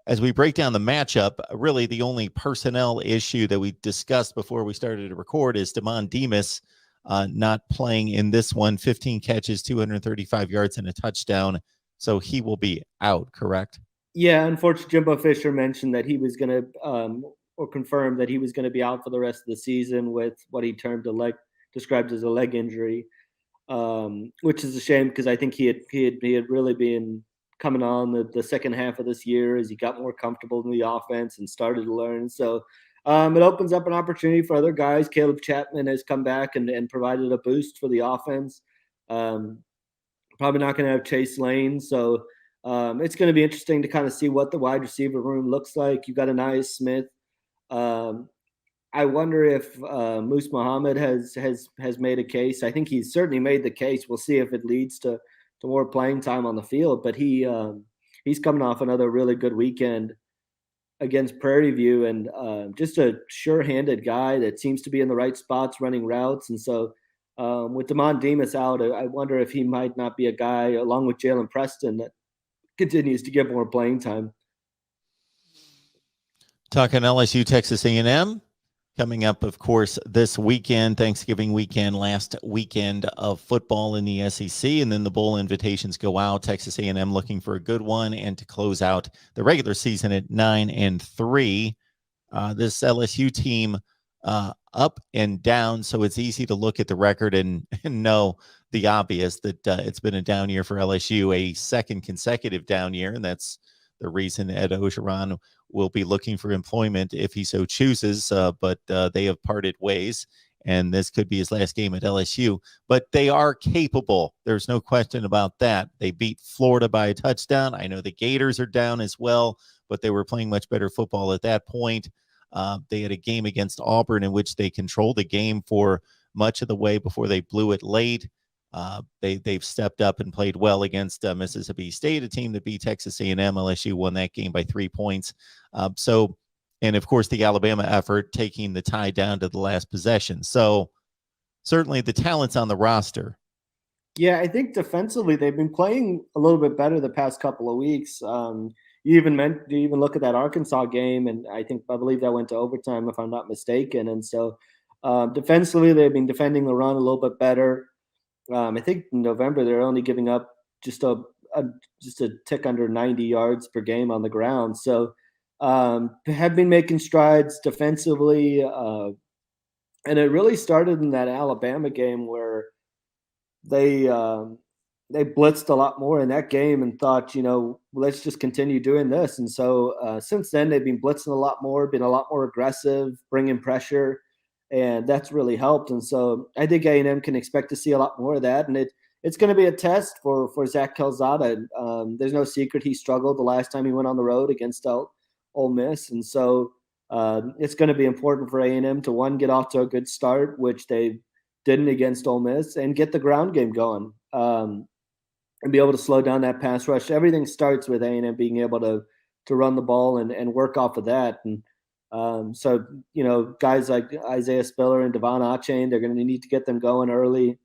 as we break down the matchup, really the only personnel issue that we discussed before we started to record is Damon Demas not playing in this one. 15 catches, 235 yards, and a touchdown. So he will be out, correct? Yeah, unfortunately, Jimbo Fisher mentioned that he was going to, or confirmed that he was going to be out for the rest of the season with what he described as a leg injury, which is a shame because I think he had really been coming on the second half of this year as he got more comfortable in the offense and started to learn. So it opens up an opportunity for other guys. Caleb Chapman has come back and provided a boost for the offense. Probably not going to have Chase Lane, so it's going to be interesting to kind of see what the wide receiver room looks like. You got Anais Smith. Um, I wonder if Moose Muhammad has made a case. I think he's certainly made the case. We'll see if it leads to more playing time on the field. But he's coming off another really good weekend against Prairie View, and just a sure-handed guy that seems to be in the right spots running routes. And so with Damon Demas out, I wonder if he might not be a guy, along with Jalen Preston, that continues to get more playing time. Talking LSU, Texas A&M. Coming up, of course, this weekend, Thanksgiving weekend, last weekend of football in the SEC, and then the bowl invitations go out. Texas A&M looking for a good one, and to close out the regular season at 9-3. This LSU team up and down, so it's easy to look at the record and know the obvious that it's been a down year for LSU, a second consecutive down year, and that's the reason Ed Ogeron will be looking for employment if he so chooses, but they have parted ways, and this could be his last game at LSU. But they are capable. There's no question about that. They beat Florida by a touchdown. I know the Gators are down as well, but they were playing much better football at that point. They had a game against Auburn in which they controlled the game for much of the way before they blew it late. They've stepped up and played well against Mississippi State, a team that beat Texas A&M. LSU won that game by 3 points. And of course, the Alabama effort taking the tie down to the last possession. So certainly the talent's on the roster. Yeah, I think defensively they've been playing a little bit better the past couple of weeks. You even look at that Arkansas game, and I believe that went to overtime if I'm not mistaken. And so defensively they've been defending the run a little bit better. I think in November they're only giving up just a tick under 90 yards per game on the ground. So have been making strides defensively, and it really started in that Alabama game where they blitzed a lot more in that game and thought, let's just continue doing this. And so since then they've been blitzing a lot more, been a lot more aggressive, bringing pressure. And that's really helped. And so I think A&M can expect to see a lot more of that. And it's going to be a test for Zach Calzada. There's no secret he struggled the last time he went on the road against Ole Miss. And so it's going to be important for A&M to, one, get off to a good start, which they didn't against Ole Miss, and get the ground game going and be able to slow down that pass rush. Everything starts with A&M being able to run the ball and work off of that. And so, guys like Isaiah Spiller and Devon Achane, they're going to need to get them going early,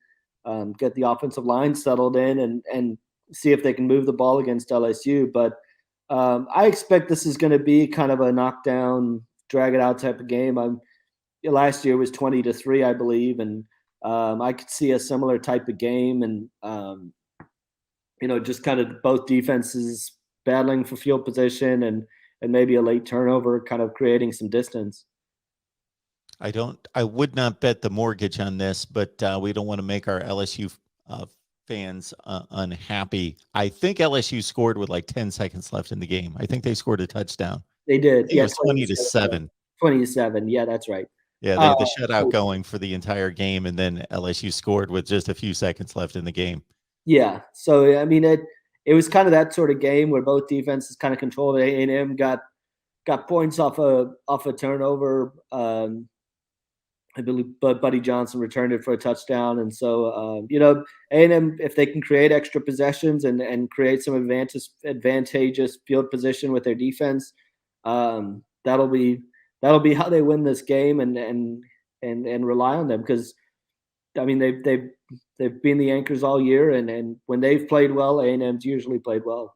get the offensive line settled in and see if they can move the ball against LSU. But I expect this is going to be kind of a knockdown, drag it out type of game. Last year was 20-3, I believe. And I could see a similar type of game and, just kind of both defenses battling for field position and maybe a late turnover kind of creating some distance. I would not bet the mortgage on this, but we don't want to make our LSU fans unhappy. I think LSU scored with like 10 seconds left in the game. I think they scored a touchdown. They did. It was 20-7. 20-7. Yeah, that's right. Yeah, they had the shutout going for the entire game, and then LSU scored with just a few seconds left in the game. Yeah. So, I mean, it was kind of that sort of game where both defenses kind of controlled it. A&M got points off a turnover. I believe Buddy Johnson returned it for a touchdown. And so, A&M, if they can create extra possessions and create some advantageous field position with their defense, that'll be how they win this game and rely on them. Because, I mean, they've been the anchors all year, and when they've played well, A&M's usually played well.